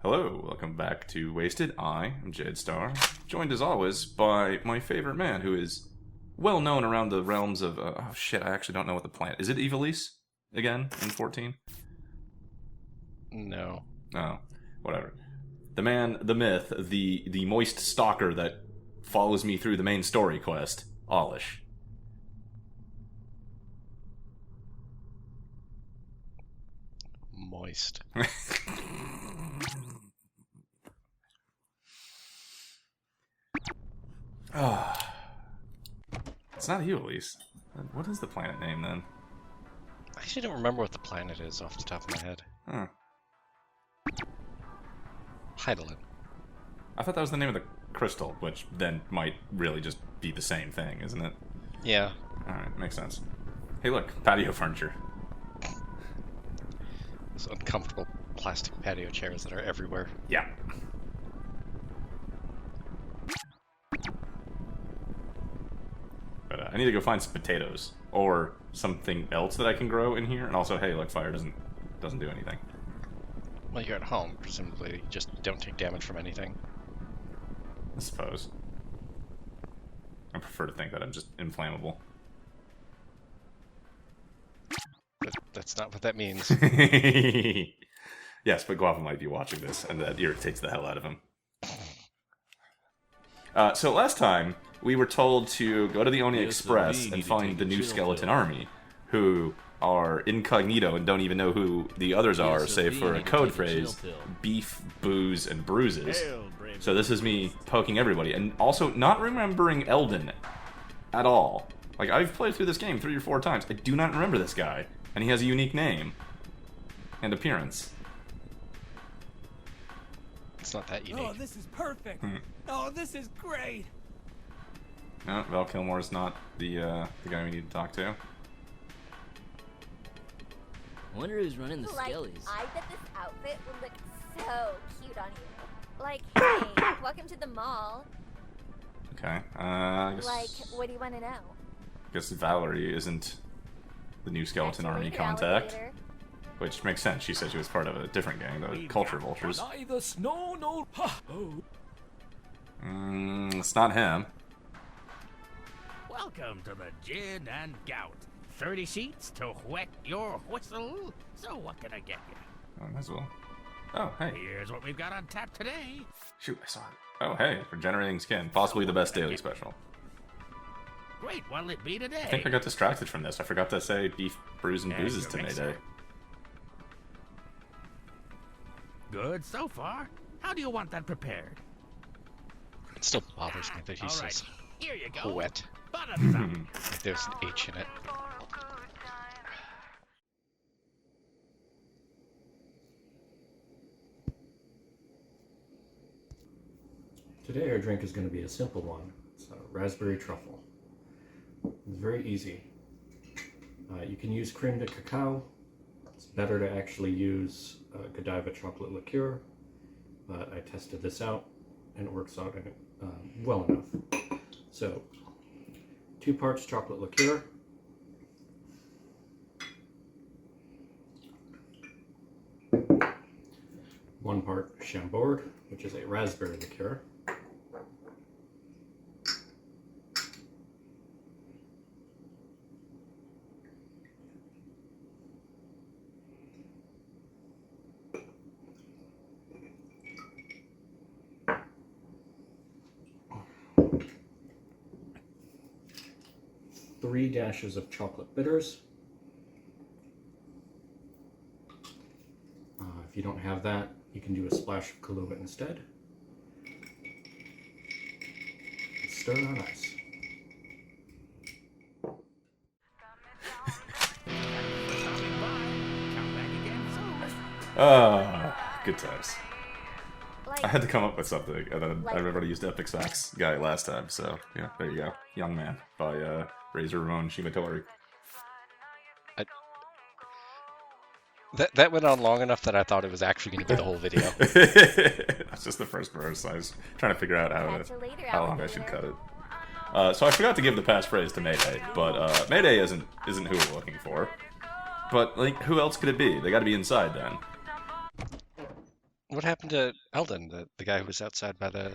Hello, welcome back to Wasted. I am Jade-Star, joined as always by my favorite man, who is well known around the realms of... oh shit, I actually don't know what the planet... Is it Angulese again in 14? No. Oh, whatever. The man, the myth, the moist stalker that follows me through the main story quest, Alish. Moist. It's not Angulese. What is the planet name then? I actually don't remember what the planet is off the top of my head. Huh. Heidelin. I thought that was the name of the crystal, which then might really just be the same thing, isn't it? Yeah. Alright, makes sense. Hey look, patio furniture. Those uncomfortable plastic patio chairs that are everywhere. Yeah. But I need to go find some potatoes. Or something else that I can grow in here. And also, hey, look, fire doesn't do anything. Well, you're at home, presumably. You just don't take damage from anything. I suppose. I prefer to think that I'm just inflammable. But that's not what that means. Yes, but Guava might be watching this, and that irritates the hell out of him. So last time, we were told to go to the Oni Express and find the new Skeleton Army, who are incognito and don't even know who the others are, save for a code phrase, beef, booze, and bruises. So this is me poking everybody, and also not remembering Eldon at all. Like, I've played through this game 3 or 4 times. I do not remember this guy, and he has a unique name and appearance. It's not that unique. Oh, this is perfect. Oh, this is great. No, Val Kilmore's not the guy we need to talk to. I wonder who's running the Skellies. I bet this outfit would look so cute on you. Like, hey, welcome to the mall. Okay, I guess... Like, what do you want to know? I guess Valerie isn't the new Skeleton Army contact. Alligator. Which makes sense. She said she was part of a different gang, the Culture Vultures. Neither snow nor It's not him. Welcome to the Gin and Gout. 30 sheets to wet your whistle. So what can I get you? Oh, might as well. Oh, hey. Here's what we've got on tap today. Shoot, I saw it. Oh, hey, regenerating skin. Possibly the best daily special. Great, what'll it be today? I think I got distracted from this. I forgot to say beef, brews, and And bruises your to mixer. Mayday. Good so far. How do you want that prepared? It still bothers me that he All says right, here you go. wet. Buttermilk. Like there's an H in it. Today our drink is going to be a simple one. It's a raspberry truffle. It's very easy. You can use cream de cacao. It's better to actually use Godiva chocolate liqueur, but I tested this out and it works out well enough. So, 2 parts chocolate liqueur, 1 part Chambord, which is a raspberry liqueur, 3 dashes of chocolate bitters. If you don't have that, you can do a splash of Kahlua instead. Stir on ice. Good times. Like, I had to come up with something, and then I remember I used Epic Sax guy last time, so yeah, there you go. Young Man by Razor Ramon Shimatori. That went on long enough that I thought it was actually going to be the whole video. That's just the first verse. I was trying to figure out catch you later, how long I should alligator. cut it. So I forgot to give the passphrase to Mayday, but Mayday isn't who we're looking for. But like, who else could it be? They got to be inside then. What happened to Eldon, the guy who was outside by the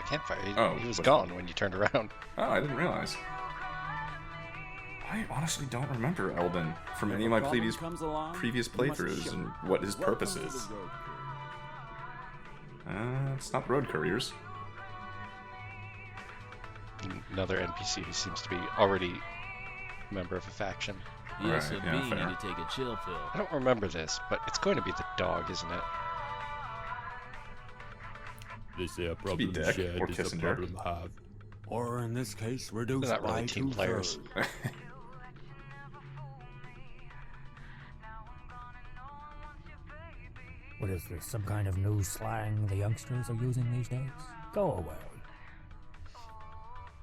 campfire? He was was gone when you turned around. Oh, I didn't realize. I honestly don't remember Eldon from any of my previous playthroughs and what his purpose is. It's not road couriers. Another NPC who seems to be already a member of a faction. The Right, SOB yeah, need fair. to take a chill pill. I don't remember this, but it's going to be the dog, isn't it? This here Could be problem Dick shared or is a Kissinger. problem have. Or in this case, reduced They're not really by team players. 2/3. What is this, some kind of new slang the youngsters are using these days? Go away.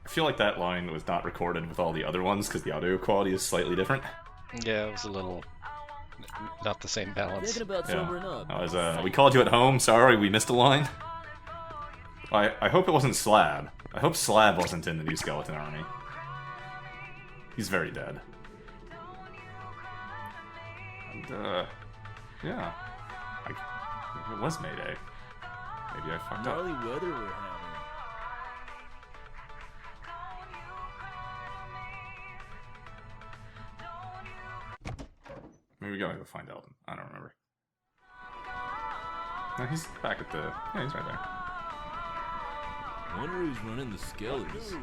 I feel like that line was not recorded with all the other ones because the audio quality is slightly different. Yeah, it was a little not the same balance. Thinking about sobering up. That was, we called you at home, sorry, we missed a line. I hope it wasn't Slab. I hope Slab wasn't in the new Skeleton Army. He's very dead. And, yeah. It was Mayday. Maybe I fucked up. Gnarly weather we're having. Maybe we gotta go find Eldon. I don't remember. No, he's back at the... Yeah, he's right there. Wonder who's running the Skellies.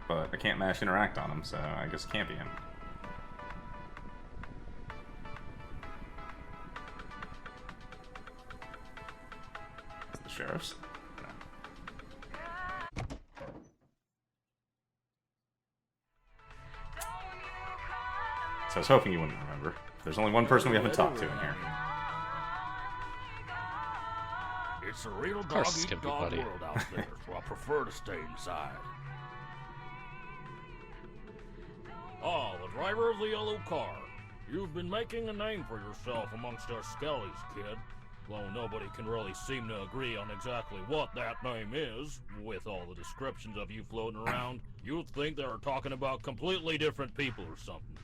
But I can't mash interact on him, so I guess it can't be him. Is it the sheriff's? No. So I was hoping you wouldn't remember. There's only one person we haven't talked to in here. It's a real course it's gonna dog-eat-dog be Buddy. world out there, so I prefer to stay inside. Oh, the driver of the yellow car. You've been making a name for yourself amongst us Skellies, kid. Though nobody can really seem to agree on exactly what that name is, with all the descriptions of you floating around, you'd think they were talking about completely different people or something.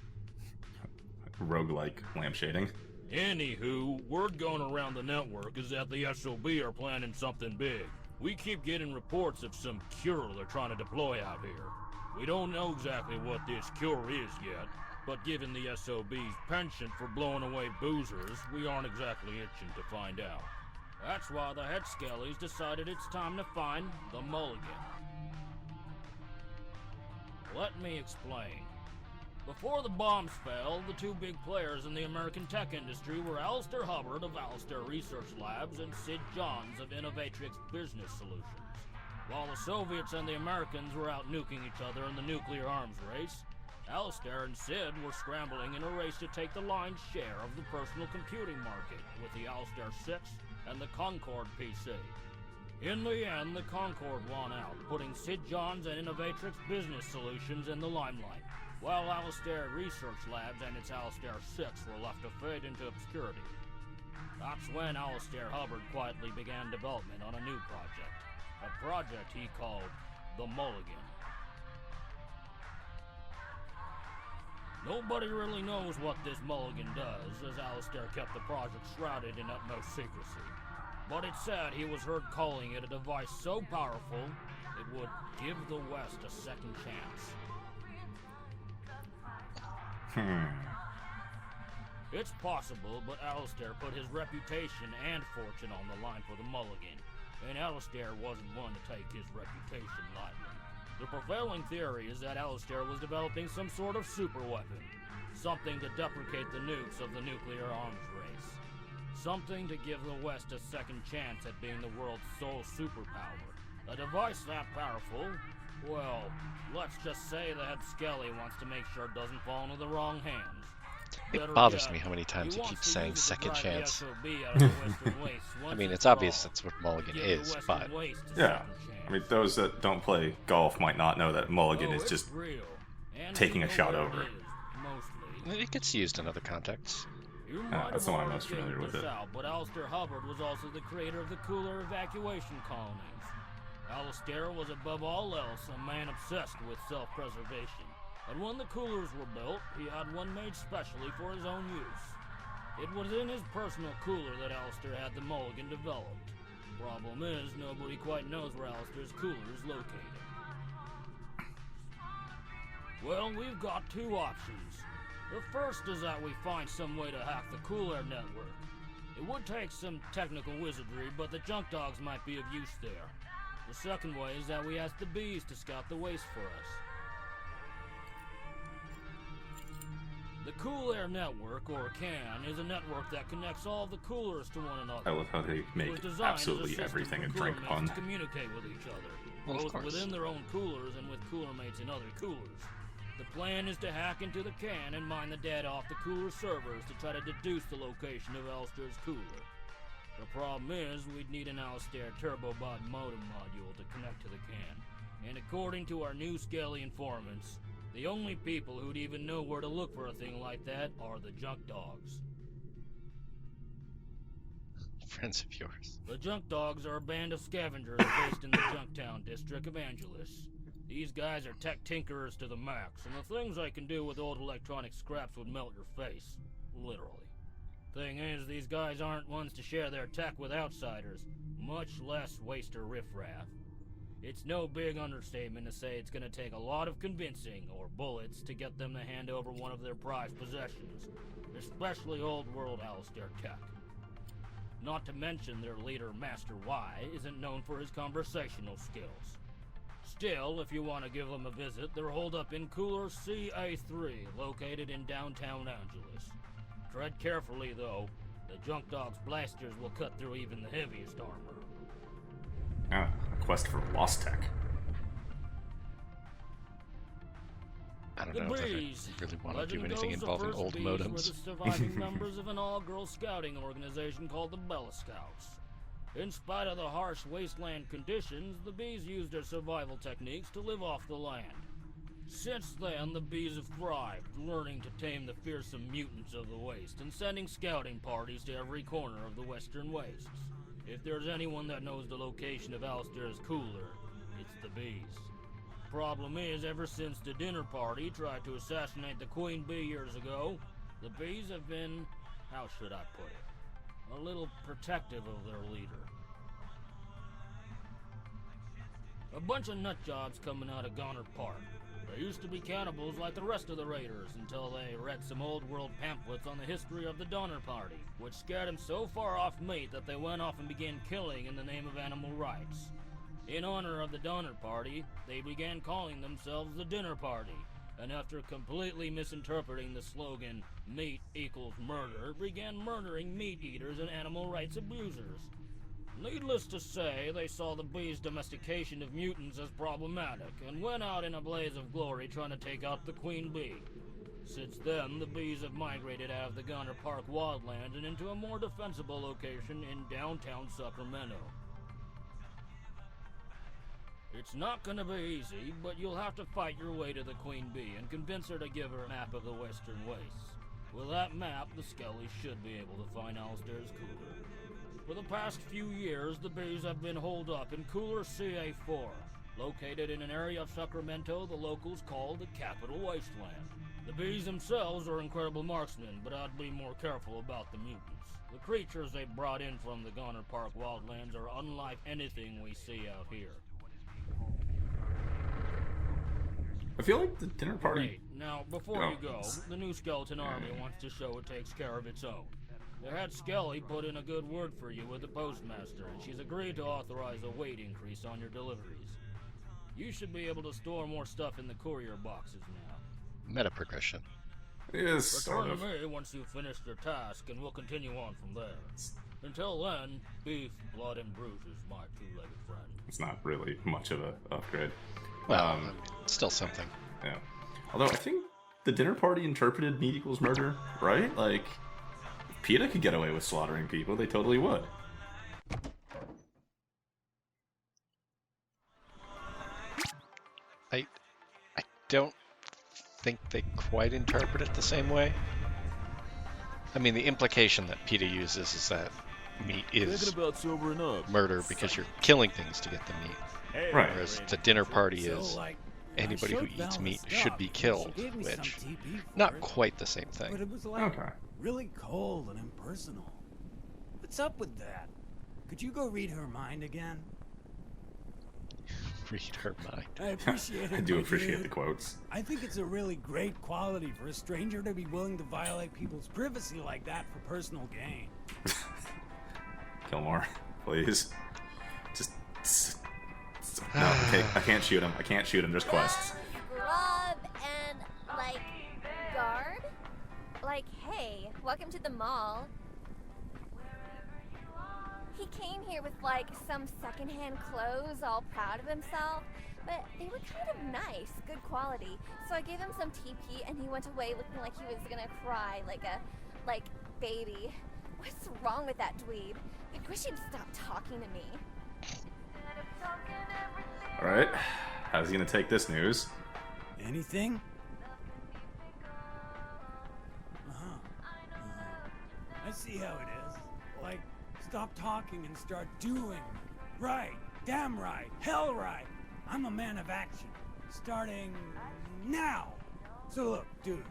Roguelike lampshading. Anywho, word going around the network is that the SOB are planning something big. We keep getting reports of some cure they're trying to deploy out here. We don't know exactly what this cure is yet, but given the SOB's penchant for blowing away boozers, we aren't exactly itching to find out. That's why the head Skellies decided it's time to find the Mulligan. Let me explain. Before the bombs fell, the two big players in the American tech industry were Alistair Hubbard of Alistair Research Labs and Sid Johns of Innovatrix Business Solutions. While the Soviets and the Americans were out nuking each other in the nuclear arms race, Alistair and Sid were scrambling in a race to take the lion's share of the personal computing market with the Alistair 6 and the Concorde PC. In the end, the Concorde won out, putting Sid Johns and Innovatrix Business Solutions in the limelight, while Alistair Research Labs and its Alistair 6 were left to fade into obscurity. That's when Alistair Hubbard quietly began development on a new project, a project he called the Mulligan. Nobody really knows what this Mulligan does, as Alistair kept the project shrouded in utmost secrecy. But it's said he was heard calling it a device so powerful, it would give the West a second chance. It's possible, but Alistair put his reputation and fortune on the line for the Mulligan, and Alistair wasn't one to take his reputation lightly. The prevailing theory is that Alistair was developing some sort of super weapon, something to deprecate the nukes of the nuclear arms race, something to give the West a second chance at being the world's sole superpower. A device that powerful, well, let's just say the head Skele wants to make sure it doesn't fall into the wrong hands. It bothers me how many times he keeps saying second chance. I mean, it's obvious that's what Mulligan is, but... Yeah. I mean, those that don't play golf might not know that Mulligan is just taking a shot over. It gets used in other contexts. That's the one I'm most familiar with it. But Alistair Hubbard was also the creator of the cooler evacuation colonies. Alistair was above all else a man obsessed with self-preservation. And when the coolers were built, he had one made specially for his own use. It was in his personal cooler that Alistair had the Mulligan developed. Problem is, nobody quite knows where Alistair's cooler is located. Well, we've got two options. The first is that we find some way to hack the Cool Air network. It would take some technical wizardry, but the junk dogs might be of use there. The second way is that we ask the bees to scout the waste for us. The Cool Air Network, or CAN, is a network that connects all the coolers to one another. I love how they make absolutely everything a drink pun. To communicate with each other, Well, both within their own coolers and with cooler mates in other coolers. The plan is to hack into the CAN and mine the data off the cooler servers to try to deduce the location of Alistair's cooler. The problem is, we'd need an Alistair Turbobot modem module to connect to the CAN, and according to our new Skele informants, the only people who'd even know where to look for a thing like that are the junk dogs. Friends of yours. The junk dogs are a band of scavengers based in the Junktown district of Angulese. These guys are tech tinkerers to the max, and the things they can do with old electronic scraps would melt your face. Literally. Thing is, these guys aren't ones to share their tech with outsiders, much less waste or riffraff. It's no big understatement to say it's gonna take a lot of convincing, or bullets, to get them to hand over one of their prized possessions, especially old world Alistair tech. Not to mention their leader, Master Y, isn't known for his conversational skills. Still, if you want to give them a visit, they're holed up in Cooler CA3, located in downtown Angulese. Tread carefully, though. The junk dog's blasters will cut through even the heaviest armor. Ah, a quest for lost tech. I don't The know if I bees. really want to do Legend anything goes the involving first old bees were modems. the surviving members of an all-girl scouting organization called the Bella Scouts. In spite of the harsh wasteland conditions, the bees used their survival techniques to live off the land. Since then, the bees have thrived, learning to tame the fearsome mutants of the waste and sending scouting parties to every corner of the western wastes. If there's anyone that knows the location of Alistair's cooler, it's the bees. Problem is, ever since the dinner party tried to assassinate the Queen Bee years ago, the bees have been, how should I put it, a little protective of their leader. A bunch of nutjobs coming out of Goner Park. They used to be cannibals like the rest of the raiders until they read some old world pamphlets on the history of the Donner Party, which scared them so far off meat that they went off and began killing in the name of animal rights. In honor of the Donner Party, they began calling themselves the Dinner Party, and after completely misinterpreting the slogan, meat equals murder, began murdering meat eaters and animal rights abusers. Needless to say, they saw the bees' domestication of mutants as problematic, and went out in a blaze of glory trying to take out the Queen Bee. Since then, the bees have migrated out of the Goner Park wildland and into a more defensible location in downtown Sacramento. It's not gonna be easy, but you'll have to fight your way to the Queen Bee and convince her to give her a map of the western wastes. With that map, the Skellies should be able to find Alistair's cooler. For the past few years, the bees have been holed up in Cooler CA4, located in an area of Sacramento the locals call the Capital Wasteland. The bees themselves are incredible marksmen, but I'd be more careful about the mutants. The creatures they brought in from the Goner Park wildlands are unlike anything we see out here. I feel like the dinner party. Wait, now, before you go, the new Skeleton Army wants to show it takes care of its own. They had Skele put in a good word for you with the postmaster, and she's agreed to authorize a weight increase on your deliveries. You should be able to store more stuff in the courier boxes now. Meta progression. Yes, sort Return of. to me once you've finished your task, and we'll continue on from there. Until then, beef, blood, and bruises, my two-legged friend. It's not really much of a upgrade. Well, still something. Yeah. Although I think the dinner party interpreted meat equals murder, right? Like, if PETA could get away with slaughtering people, they totally would. I don't think they quite interpret it the same way. I mean, the implication that PETA uses is that meat is Thinking about sobering up. murder because you're killing things to get the meat. Right. Whereas the dinner party is anybody who eats meat should be killed, which not quite the same thing. Okay. really cold and impersonal. What's up with that? Could you go read her mind again? Read her mind. I appreciate it. I do my appreciate dude. the quotes. I think it's a really great quality for a stranger to be willing to violate people's privacy like that for personal gain. Gilmore, please. Just... No, okay, I can't shoot him. I can't shoot him. There's quests. Scrub and, like, guard? Like, hey, welcome to the mall. He came here with, like, some secondhand clothes, all proud of himself, but they were kind of nice, good quality. So I gave him some TP, and he went away looking like he was gonna cry, like a, baby. What's wrong with that dweeb? I wish he'd stop talking to me. Alright, how's he gonna take this news? Anything? I see how it is. Like, stop talking and start doing. Right, damn right, hell right. I'm a man of action. Starting now. So look, dude,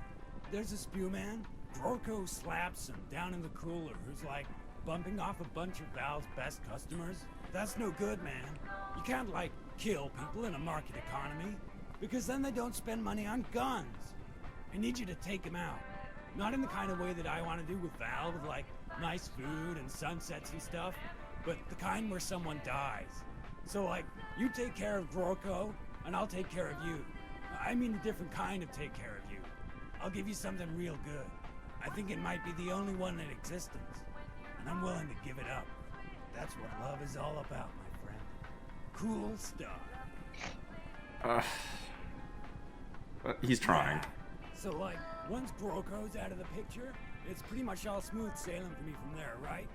there's a spew man. Gorko slaps him down in the cooler who's like bumping off a bunch of Val's best customers. That's no good, man. You can't, like, kill people in a market economy, because then they don't spend money on guns. I need you to take him out. Not in the kind of way that I want to do with Val, with, like, nice food and sunsets and stuff, but the kind where someone dies. So, like, you take care of Gorko, and I'll take care of you. I mean a different kind of take care of you. I'll give you something real good. I think it might be the only one in existence, and I'm willing to give it up. That's what love is all about, my friend. Cool stuff. He's trying. So, like, once Gorko's out of the picture, it's pretty much all smooth sailing for me from there, right?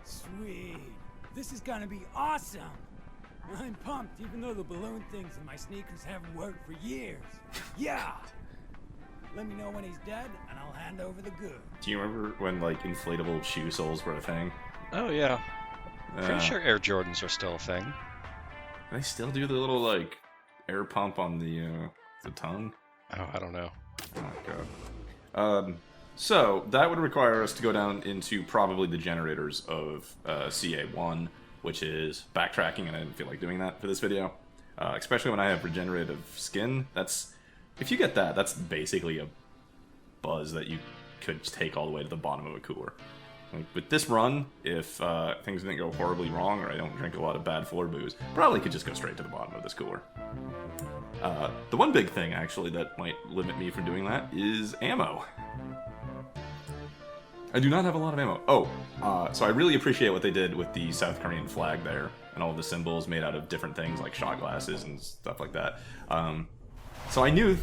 Sweet. This is gonna be awesome. I'm pumped, even though the balloon things in my sneakers haven't worked for years. Yeah! Let me know when he's dead, and I'll hand over the goods. Do you remember when, like, inflatable shoe soles were a thing? Oh, yeah. Pretty sure Air Jordans are still a thing. They still do the little, like, air pump on the tongue? Oh, I don't know. Oh, God. So, that would require us to go down into probably the generators of CA1, which is backtracking, and I didn't feel like doing that for this video. Especially when I have regenerative skin. That's... If you get that, that's basically a buzz that you could take all the way to the bottom of a cooler. Like, with this run, if things didn't go horribly wrong, or I don't drink a lot of bad floor booze, probably could just go straight to the bottom of this cooler. The one big thing, actually, that might limit me from doing that is ammo. I do not have a lot of ammo. Oh, so I really appreciate what they did with the South Korean flag there, and all of the symbols made out of different things, like shot glasses and stuff like that. So I knew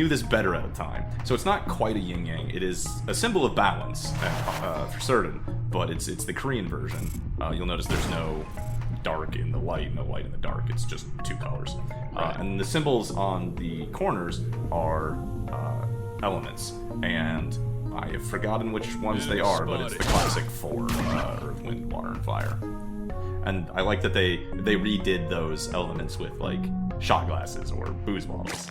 this better at the time. So it's not quite a yin-yang. It is a symbol of balance, for certain, but it's the Korean version. You'll notice there's no dark in the light and no light in the dark. It's just two colors. And the symbols on the corners are elements. And I have forgotten which ones they are, but it's the classic 4, Earth, Wind, Water, and Fire. And I like that they redid those elements with, like, shot glasses or booze bottles.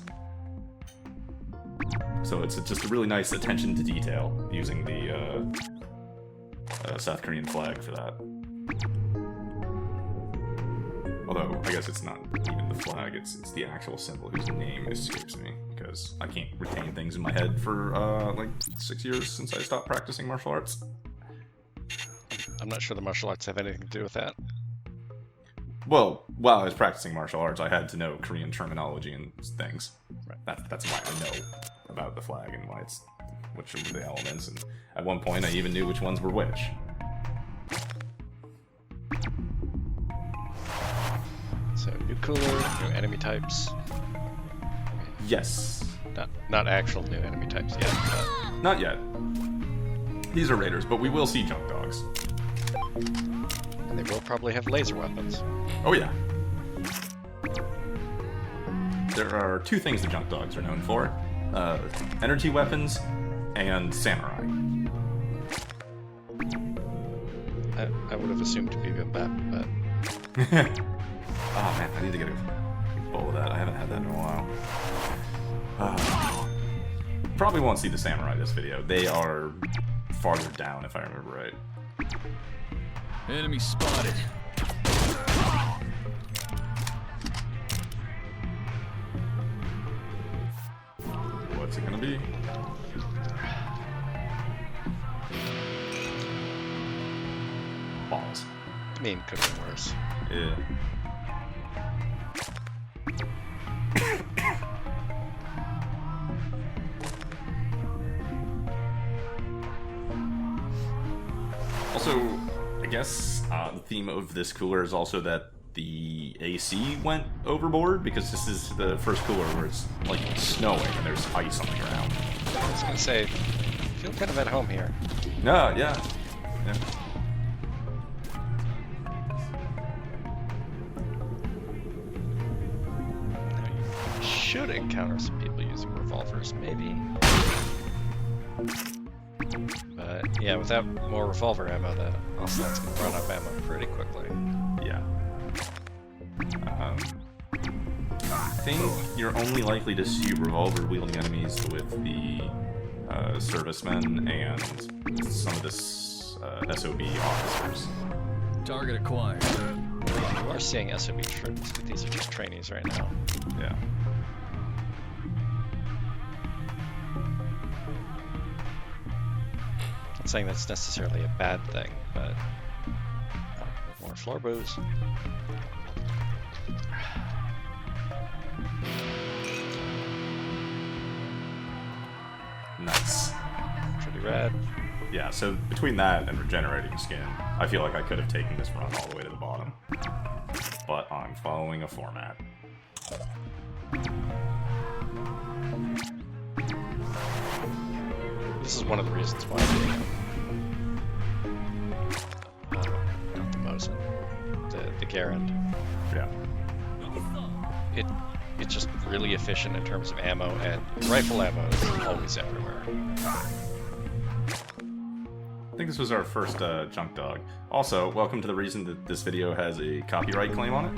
So it's just a really nice attention to detail using the South Korean flag for that. Although, I guess it's not even the flag, it's the actual symbol whose name escapes me, because I can't retain things in my head for, like, 6 years since I stopped practicing martial arts. I'm not sure the martial arts have anything to do with that. Well, while I was practicing martial arts, I had to know Korean terminology and things. That's why I know about the flag and why it's which are the elements. And at one point, I even knew which ones were which. So, new cooler, new enemy types. Yes. Not actual new enemy types yet. But... Not yet. These are raiders, but we will see junk dogs. And they will probably have laser weapons. Oh yeah. There are two things the junk dogs are known for. Energy weapons and samurai. I would have assumed bibimbap, but... Oh man, I need to get a bowl of that. I haven't had that in a while. Probably won't see the samurai this video. They are farther down, if I remember right. Enemy spotted. What's it gonna be? Balls. I mean, could have been worse. Yeah. Also, I guess the theme of this cooler is also that the AC went overboard, because this is the first cooler where it's like snowing and there's ice on the ground. I was gonna say, I feel kind of at home here. No, yeah. Yeah. Now you should encounter some people using revolvers, maybe. But yeah, without more revolver ammo, the Ocelot's gonna run out of ammo pretty quickly. Yeah. I think you're only likely to see revolver-wielding enemies with the servicemen and some of the SOB officers. Target acquired. You are seeing SOB troops, but these are just trainees right now. Yeah. Not saying that's necessarily a bad thing, but more floor boos. Nice. Pretty rad. Yeah, so between that and regenerating skin, I feel like I could have taken this run all the way to the bottom. But I'm following a format. This is one of the reasons why not the Mosin, the Garand. Yeah. It's just really efficient in terms of ammo, and rifle ammo is always everywhere. I think this was our first junk dog. Also, welcome to the reason that this video has a copyright claim on it.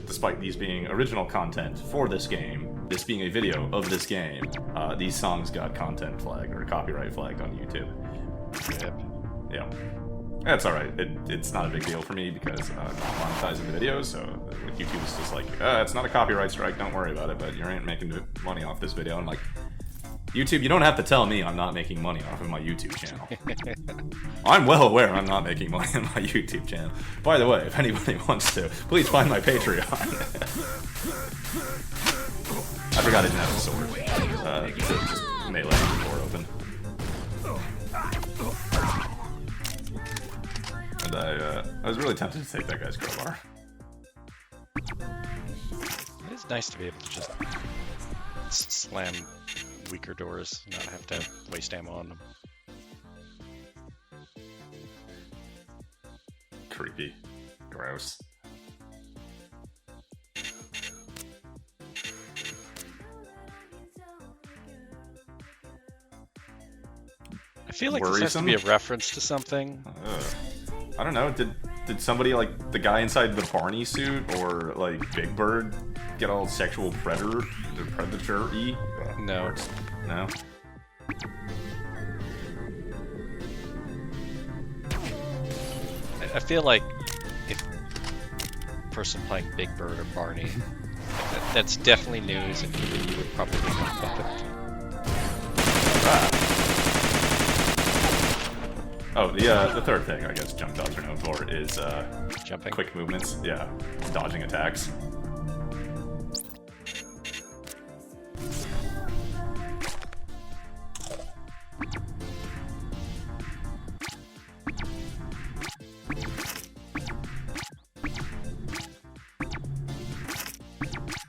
Despite these being original content for this game, this being a video of this game, these songs got content flagged or copyright flagged on YouTube. Yep. Yeah. That's alright. It's not a big deal for me because I'm not monetizing the videos, so YouTube is just like, it's not a copyright strike, don't worry about it, but you ain't making money off this video. I'm like, YouTube, you don't have to tell me I'm not making money off of my YouTube channel. I'm well aware I'm not making money on my YouTube channel. By the way, if anybody wants to, please find my Patreon. I forgot I didn't have a sword. Just melee the door open. And I was really tempted to take that guy's crowbar. It's nice to be able to just slam weaker doors, not have to waste ammo on them. Creepy. Gross. I feel like this has to be a reference to something. I don't know. Did somebody, like the guy inside the Barney suit or like Big Bird get all sexual predator-y? No. No. I feel like if a person playing Big Bird or Barney, that's definitely news, and you would probably not bump it. Oh, the third thing I guess jump dogs are known for is jumping, quick movements. Yeah, dodging attacks.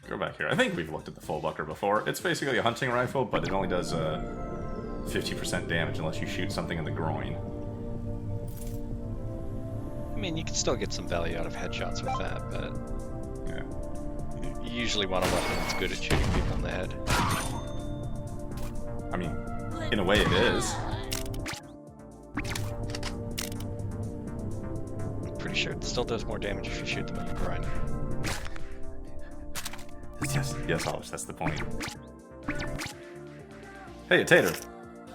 Go back here. I think we've looked at the full bucker before. It's basically a hunting rifle, but it only does 50% damage unless you shoot something in the groin. I mean, you can still get some value out of headshots with that, but yeah, you usually want a weapon that's good at shooting people in the head. I mean, in a way it is. I'm pretty sure it still does more damage if you shoot them in the groin. Yes, Olish, that's the point. Hey, a tater.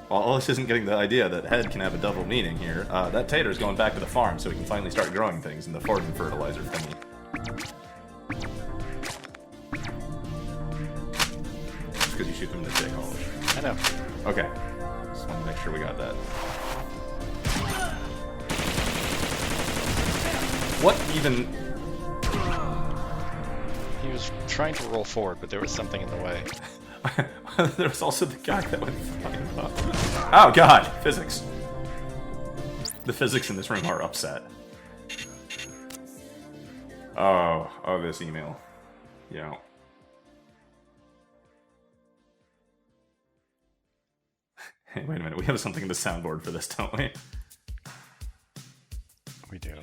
Well, Alice isn't getting the idea that head can have a double meaning here. That tater's going back to the farm so we can finally start growing things in the Forden fertilizer thingy. Just because you shoot them in the dick, Alice. I know. Okay. Just want to make sure we got that. What even... He was trying to roll forward, but there was something in the way. There was also the guy that went flying up. Oh god! Physics. The physics in this room are upset. Oh, this email. Yeah. Hey, wait a minute. We have something in the soundboard for this, don't we? We do.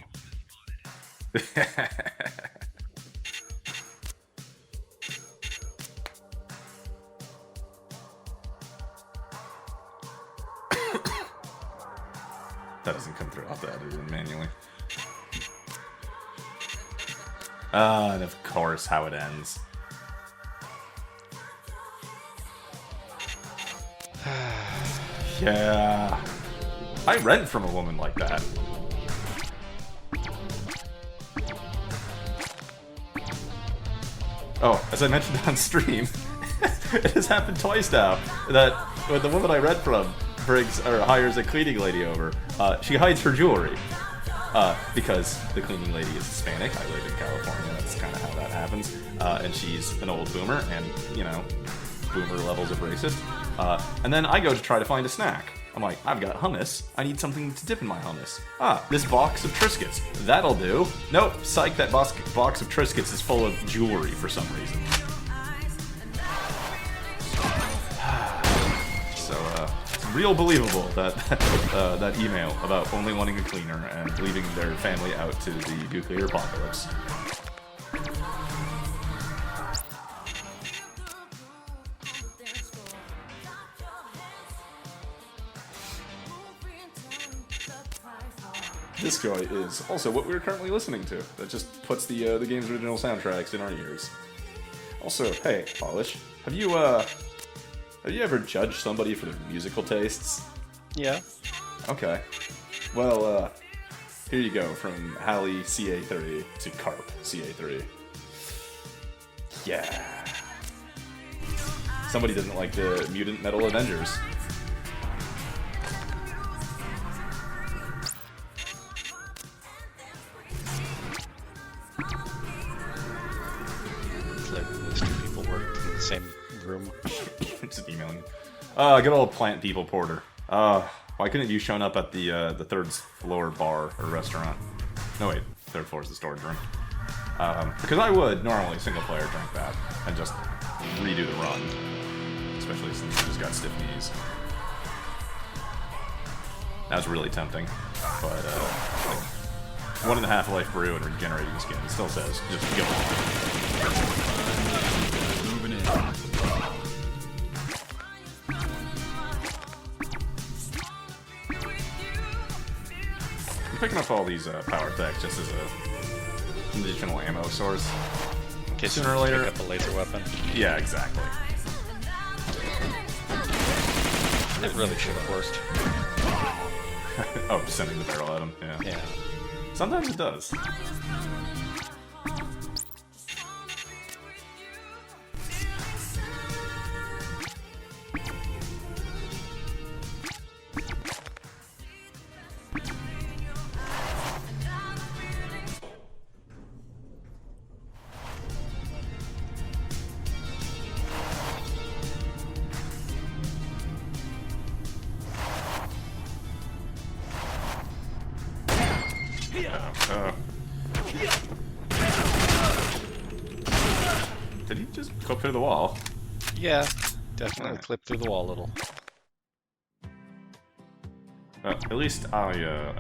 That doesn't come through. I'll have to edit it manually. And of course, how it ends. Yeah. I rent from a woman like that. Oh, as I mentioned on stream, it has happened twice now that when the woman I rent from hires a cleaning lady over, she hides her jewelry. Because the cleaning lady is Hispanic. I live in California, that's kind of how that happens. And she's an old boomer, and, you know, boomer levels of racist. And then I go to try to find a snack. I'm like, I've got hummus. I need something to dip in my hummus. This box of Triscuits. That'll do. Nope, psych, that box of Triscuits is full of jewelry for some reason. So, it's real believable that that email about only wanting a cleaner and leaving their family out to the nuclear apocalypse. This joy is also what we're currently listening to. That just puts the game's original soundtracks in our ears. Also, hey, Polish, have you ever judged somebody for their musical tastes? Yeah. Okay. Well, here you go, from Hallie CA3 to Carp CA3. Yeah. Somebody doesn't like the Mutant Metal Avengers. Same room. Just emailing. Good old Plant People Porter. Why couldn't you shown up at the third floor bar or restaurant? No wait, third floor is the storage room. Because I would normally single player drink that and just redo the run, especially since I just got stiff knees. That was really tempting, but like 1.5 life brew and regenerating skin still says just go on. I'm picking up all these power techs just as an additional ammo source. In case sooner or later, pick up a laser weapon. Yeah, exactly. It really should have worked. Oh, just sending the barrel at him. Yeah. Yeah. Sometimes it does. Did he just go through the wall? Yeah, definitely clipped through the wall a little. At least I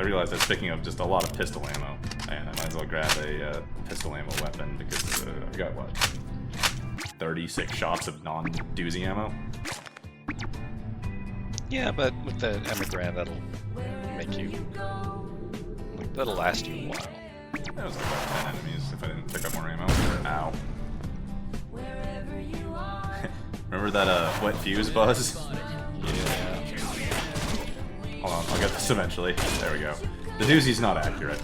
realized I was picking up just a lot of pistol ammo, and I might as well grab a pistol ammo weapon because I got, what, 36 shots of non-doozy ammo? Yeah, but with the emigrant, that'll make you... that'll last you a while. That was like about 10 enemies if I didn't pick up more ammo. Ow. Remember that wet fuse buzz? works eventually. There we go. The Doozy's not accurate.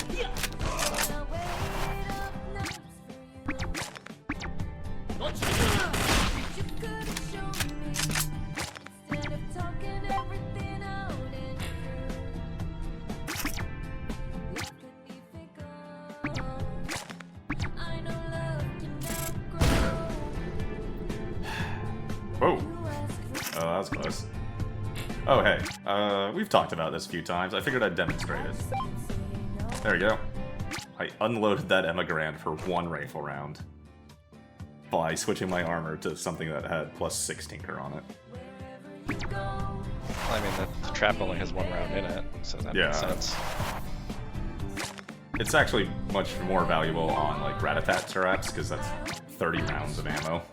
Whoa. Oh, that was close. Oh, hey. We've talked about this a few times. I figured I'd demonstrate it. There we go. I unloaded that Emigrant for 1 rifle round by switching my armor to something that had +6 Tinker on it. I mean, the trap only has 1 round in it, so that makes sense. It's actually much more valuable on, like, rat-a-tat traps, because that's 30 rounds of ammo.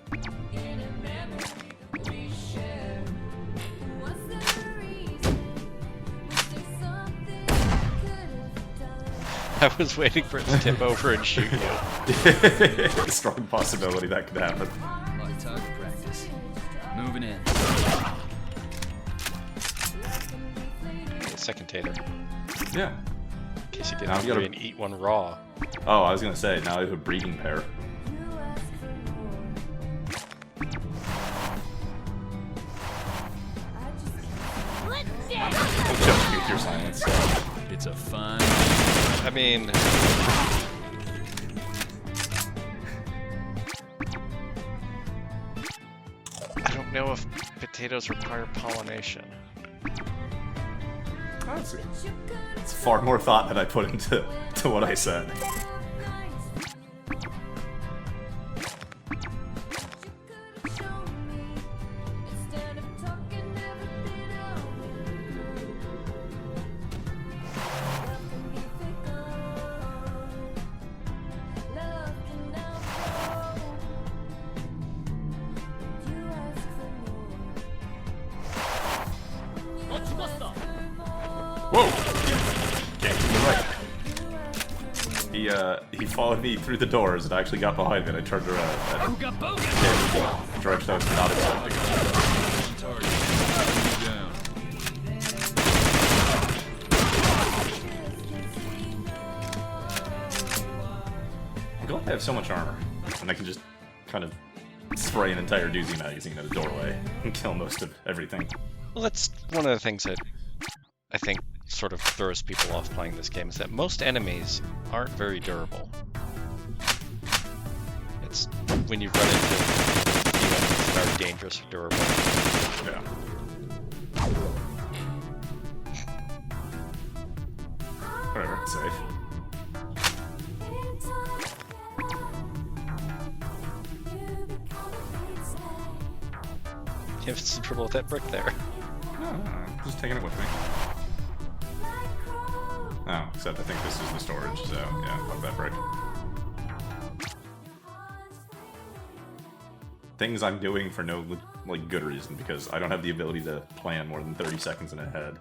I was waiting for it to tip over and shoot you. Strong possibility that could happen. Like target practice. Moving in. Second tater. Yeah. In case you didn't agree and eat 1 raw. Oh, I was gonna say, now I have a breeding pair. Just keep your silence. It's a fun. I mean, I don't know if potatoes require pollination. It's far more thought than I put into what I said. Whoa! Came from the right. He followed me through the doors and I actually got behind me and I turned around. Direction I was not expecting. I'm glad I have so much armor. And I can just kind of spray an entire Doozy magazine at a doorway and kill most of everything. Well, that's one of the things that I think sort of throws people off playing this game, is that most enemies aren't very durable. It's when you run into enemies that are dangerous or durable. Yeah. Whatever, it's safe. You have some trouble with that brick there. No, just taking it with me. Oh, except I think this is the storage, so yeah, fuck that brick. Things I'm doing for no, like, good reason, because I don't have the ability to plan more than 30 seconds in ahead.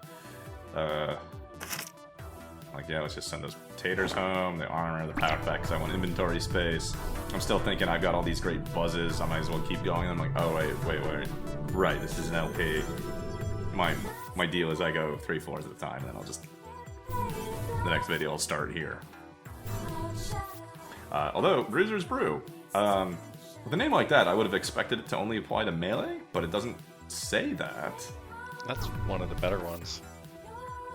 Like, yeah, let's just send those taters home, the armor, the power pack, because I want inventory space. I'm still thinking I've got all these great buzzes, I might as well keep going. I'm like, oh, wait. Right, this is an LP. My deal is I go 3 floors at a time, and then I'll just... The next video will start here. Although, Bruiser's Brew. With a name like that, I would have expected it to only apply to melee, but it doesn't say that. That's one of the better ones.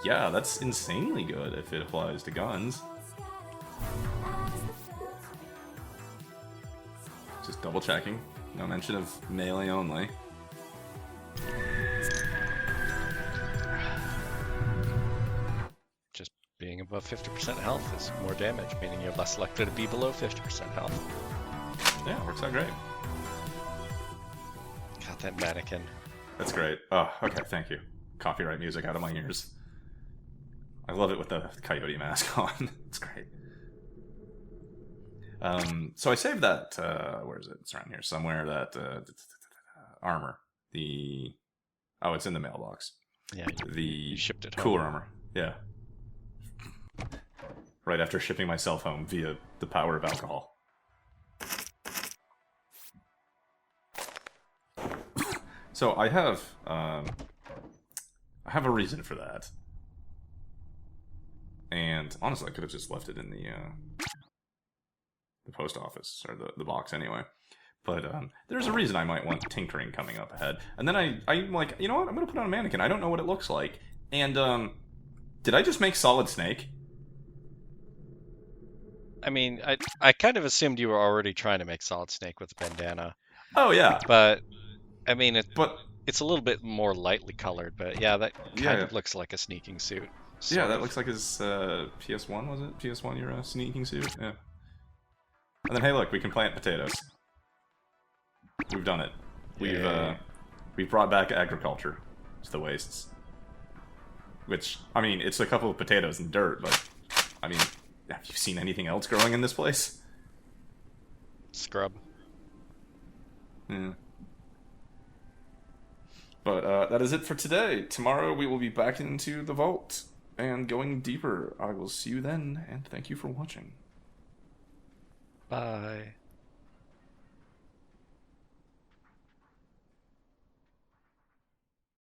Yeah, that's insanely good if it applies to guns. Just double checking. No mention of melee only. Just being above 50% health is more damage, meaning you're less likely to be below 50% health. Yeah, works out great. Got that mannequin. That's great. Oh, okay, thank you. Copyright music out of my ears. I love it with the coyote mask on. It's great. So I saved that, where is it? It's around here somewhere, that armor. Oh, it's in the mailbox. Yeah, you shipped it home. Cooler armor. Yeah. Right after shipping myself home via the power of alcohol. So I have a reason for that. And honestly, I could have just left it in the post office, or the box anyway. But there's a reason I might want tinkering coming up ahead. And then I'm like, you know what? I'm going to put on a mannequin. I don't know what it looks like. And did I just make Solid Snake? I mean, I kind of assumed you were already trying to make Solid Snake with the bandana. Oh, yeah. But, I mean, it's a little bit more lightly colored, but yeah, that kind of looks like a sneaking suit. Yeah, that looks like his PS1, was it? PS1, your sneaking suit? Yeah. And then, hey, look, we can plant potatoes. We've done it. We've brought back agriculture to the wastes. Which, I mean, it's a couple of potatoes and dirt, but, I mean, have you seen anything else growing in this place? Scrub. Yeah. But that is it for today. Tomorrow we will be back into the vault and going deeper. I will see you then, and thank you for watching. Bye.